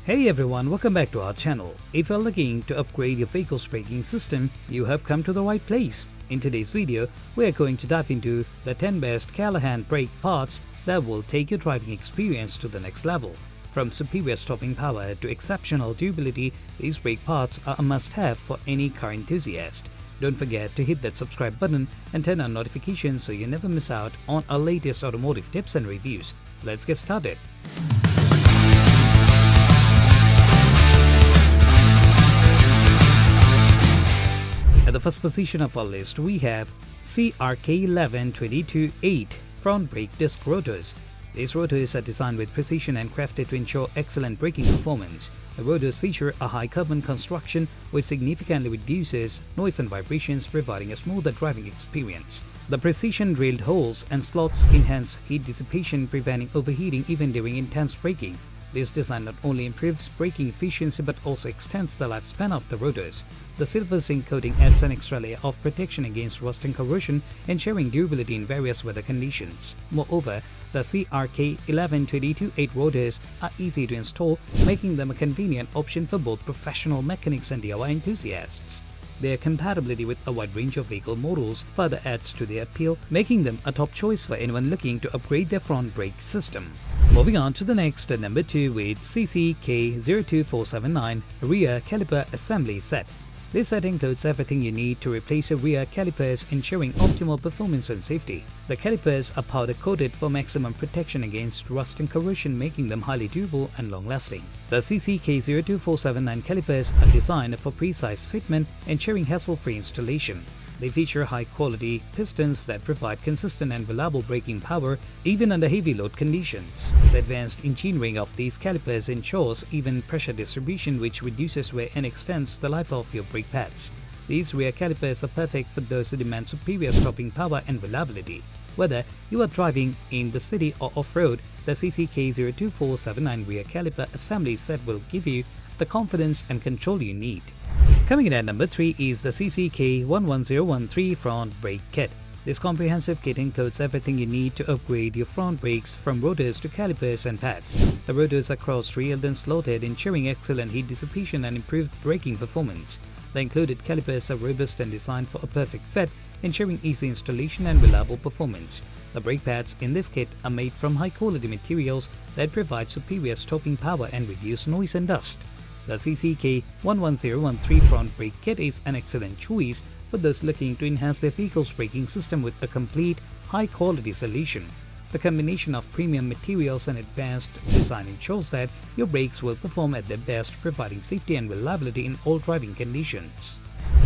Hey everyone, welcome back to our channel. If you're looking to upgrade your vehicle's braking system, you have come to the right place. In today's video, we are going to dive into the 10 best Callahan brake parts that will take your driving experience to the next level. From superior stopping power to exceptional durability, these brake parts are a must-have for any car enthusiast. Don't forget to hit that subscribe button and turn on notifications so you never miss out on our latest automotive tips and reviews. Let's get started. At the first position of our list, we have CCK11213 front brake disc rotors. These rotors are designed with precision and crafted to ensure excellent braking performance. The rotors feature a high carbon construction which significantly reduces noise and vibrations, providing a smoother driving experience. The precision-drilled holes and slots enhance heat dissipation, preventing overheating even during intense braking. This design not only improves braking efficiency but also extends the lifespan of the rotors. The silver zinc coating adds an extra layer of protection against rust and corrosion, ensuring durability in various weather conditions. Moreover, the CCK11213 rotors are easy to install, making them a convenient option for both professional mechanics and DIY enthusiasts. Their compatibility with a wide range of vehicle models further adds to their appeal, making them a top choice for anyone looking to upgrade their front brake system. Moving on to the next, number 2 with CCK10479 rear caliper assembly set. This set includes everything you need to replace your rear calipers, ensuring optimal performance and safety. The calipers are powder-coated for maximum protection against rust and corrosion, making them highly durable and long-lasting. The CCK10479 calipers are designed for precise fitment, ensuring hassle-free installation. They feature high-quality pistons that provide consistent and reliable braking power even under heavy load conditions. The advanced engineering of these calipers ensures even pressure distribution, which reduces wear and extends the life of your brake pads. These rear calipers are perfect for those who demand superior stopping power and reliability. Whether you are driving in the city or off-road, the CCK10479 rear caliper assembly set will give you the confidence and control you need. Coming in at number 3 is the CCK11013 front brake kit. This comprehensive kit includes everything you need to upgrade your front brakes, from rotors to calipers and pads. The rotors are cross-railed and slotted, ensuring excellent heat dissipation and improved braking performance. The included calipers are robust and designed for a perfect fit, ensuring easy installation and reliable performance. The brake pads in this kit are made from high-quality materials that provide superior stopping power and reduce noise and dust. The CCK11013 front brake kit is an excellent choice for those looking to enhance their vehicle's braking system with a complete, high-quality solution. The combination of premium materials and advanced design ensures that your brakes will perform at their best, providing safety and reliability in all driving conditions.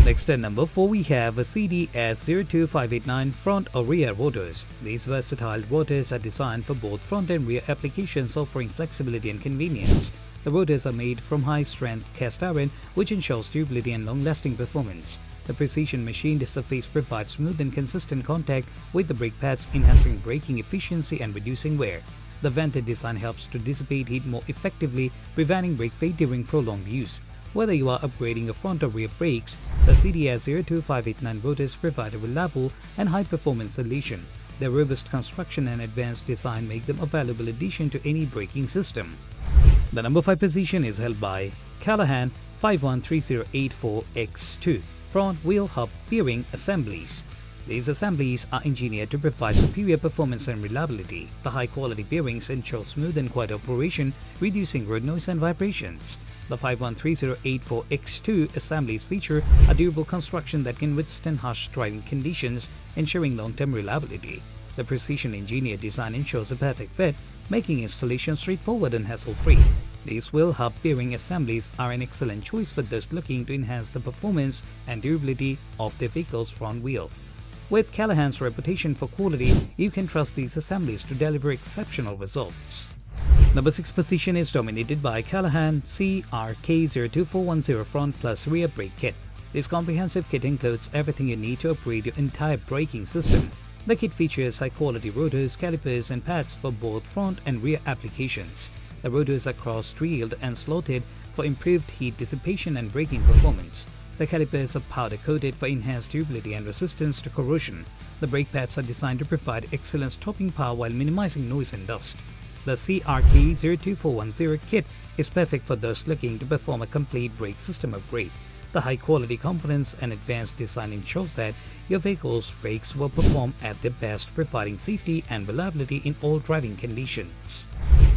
Next at number 4, we have a CDS02589 front or rear rotors. These versatile rotors are designed for both front and rear applications, offering flexibility and convenience. The rotors are made from high-strength cast iron, which ensures durability and long-lasting performance. The precision machined surface provides smooth and consistent contact with the brake pads, enhancing braking efficiency and reducing wear. The vented design helps to dissipate heat more effectively, preventing brake fade during prolonged use. Whether you are upgrading your front or rear brakes, the CDS02589 rotors provide a reliable and high-performance solution. Their robust construction and advanced design make them a valuable addition to any braking system. The number 5 position is held by Callahan 513084X2 front wheel hub bearing assemblies. These assemblies are engineered to provide superior performance and reliability. The high-quality bearings ensure smooth and quiet operation, reducing road noise and vibrations. The 513084X2 assemblies feature a durable construction that can withstand harsh driving conditions, ensuring long-term reliability. The precision-engineered design ensures a perfect fit, making installation straightforward and hassle-free. These wheel hub bearing assemblies are an excellent choice for those looking to enhance the performance and durability of their vehicle's front wheel. With Callahan's reputation for quality, you can trust these assemblies to deliver exceptional results. Number 6 position is dominated by Callahan CCK10410 front plus rear brake kit. This comprehensive kit includes everything you need to upgrade your entire braking system. The kit features high-quality rotors, calipers, and pads for both front and rear applications. The rotors are cross-railed and slotted for improved heat dissipation and braking performance. The calipers are powder-coated for enhanced durability and resistance to corrosion. The brake pads are designed to provide excellent stopping power while minimizing noise and dust. The CRK02410 kit is perfect for those looking to perform a complete brake system upgrade. The high-quality components and advanced design ensures that your vehicle's brakes will perform at their best, providing safety and reliability in all driving conditions.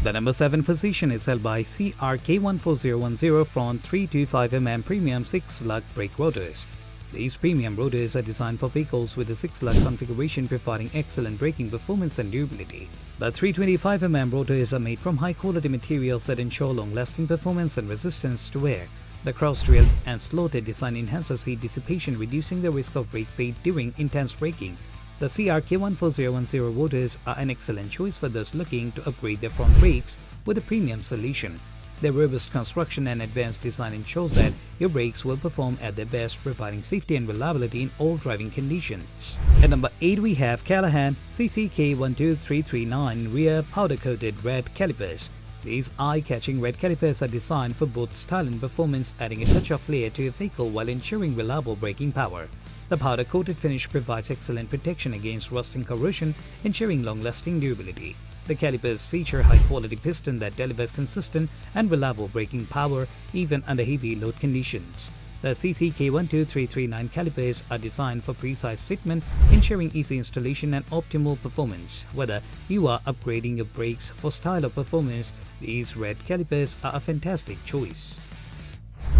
The number 7 position is held by CRK14010 front 325mm premium 6-lug brake rotors. These premium rotors are designed for vehicles with a 6-lug configuration, providing excellent braking performance and durability. The 325mm rotors are made from high-quality materials that ensure long-lasting performance and resistance to wear. The cross-drilled and slotted design enhances heat dissipation, reducing the risk of brake fade during intense braking. The CRK14010 rotors are an excellent choice for those looking to upgrade their front brakes with a premium solution. Their robust construction and advanced design ensures that your brakes will perform at their best, providing safety and reliability in all driving conditions. At number 8, we have Callahan CCK11313 rear powder-coated red calipers. These eye-catching red calipers are designed for both style and performance, adding a touch of flair to your vehicle while ensuring reliable braking power. The powder-coated finish provides excellent protection against rust and corrosion, ensuring long-lasting durability. The calipers feature high-quality piston that delivers consistent and reliable braking power even under heavy load conditions. The CCK12339 calipers are designed for precise fitment, ensuring easy installation and optimal performance. Whether you are upgrading your brakes for style or performance, these red calipers are a fantastic choice.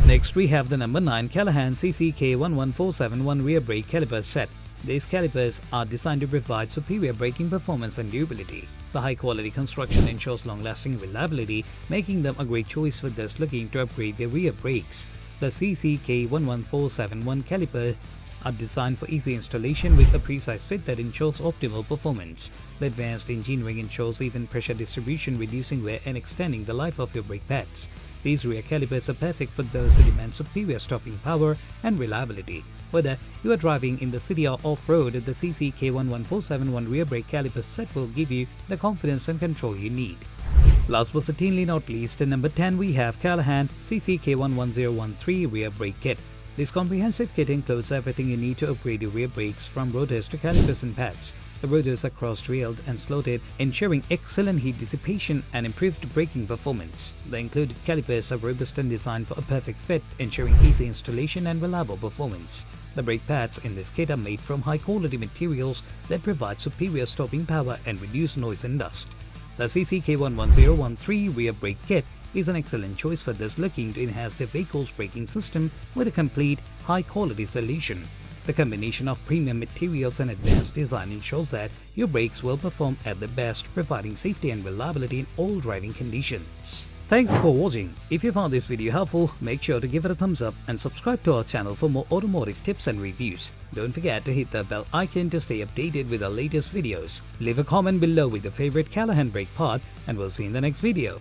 Next, we have the number 9 Callahan CCK11471 rear brake caliper set. These calipers are designed to provide superior braking performance and durability. The high-quality construction ensures long-lasting reliability, making them a great choice for those looking to upgrade their rear brakes. The CCK11471 calipers are designed for easy installation with a precise fit that ensures optimal performance. The advanced engineering ensures even pressure distribution, reducing wear and extending the life of your brake pads. These rear calipers are perfect for those who demand superior stopping power and reliability. Whether you are driving in the city or off-road, the CCK11471 rear brake caliper set will give you the confidence and control you need. Last but certainly not least, at number 10, we have Callahan CCK11013 rear brake kit. This comprehensive kit includes everything you need to upgrade your rear brakes, from rotors to calipers and pads. The rotors are cross-drilled and slotted, ensuring excellent heat dissipation and improved braking performance. The included calipers are robust and designed for a perfect fit, ensuring easy installation and reliable performance. The brake pads in this kit are made from high-quality materials that provide superior stopping power and reduce noise and dust. The CCK11013 rear brake kit is an excellent choice for those looking to enhance their vehicle's braking system with a complete, high-quality solution. The combination of premium materials and advanced design ensures that your brakes will perform at their best, providing safety and reliability in all driving conditions. Thanks for watching. If you found this video helpful, make sure to give it a thumbs up and subscribe to our channel for more automotive tips and reviews. Don't forget to hit the bell icon to stay updated with our latest videos. Leave a comment below with your favorite Callahan brake part, and we'll see you in the next video.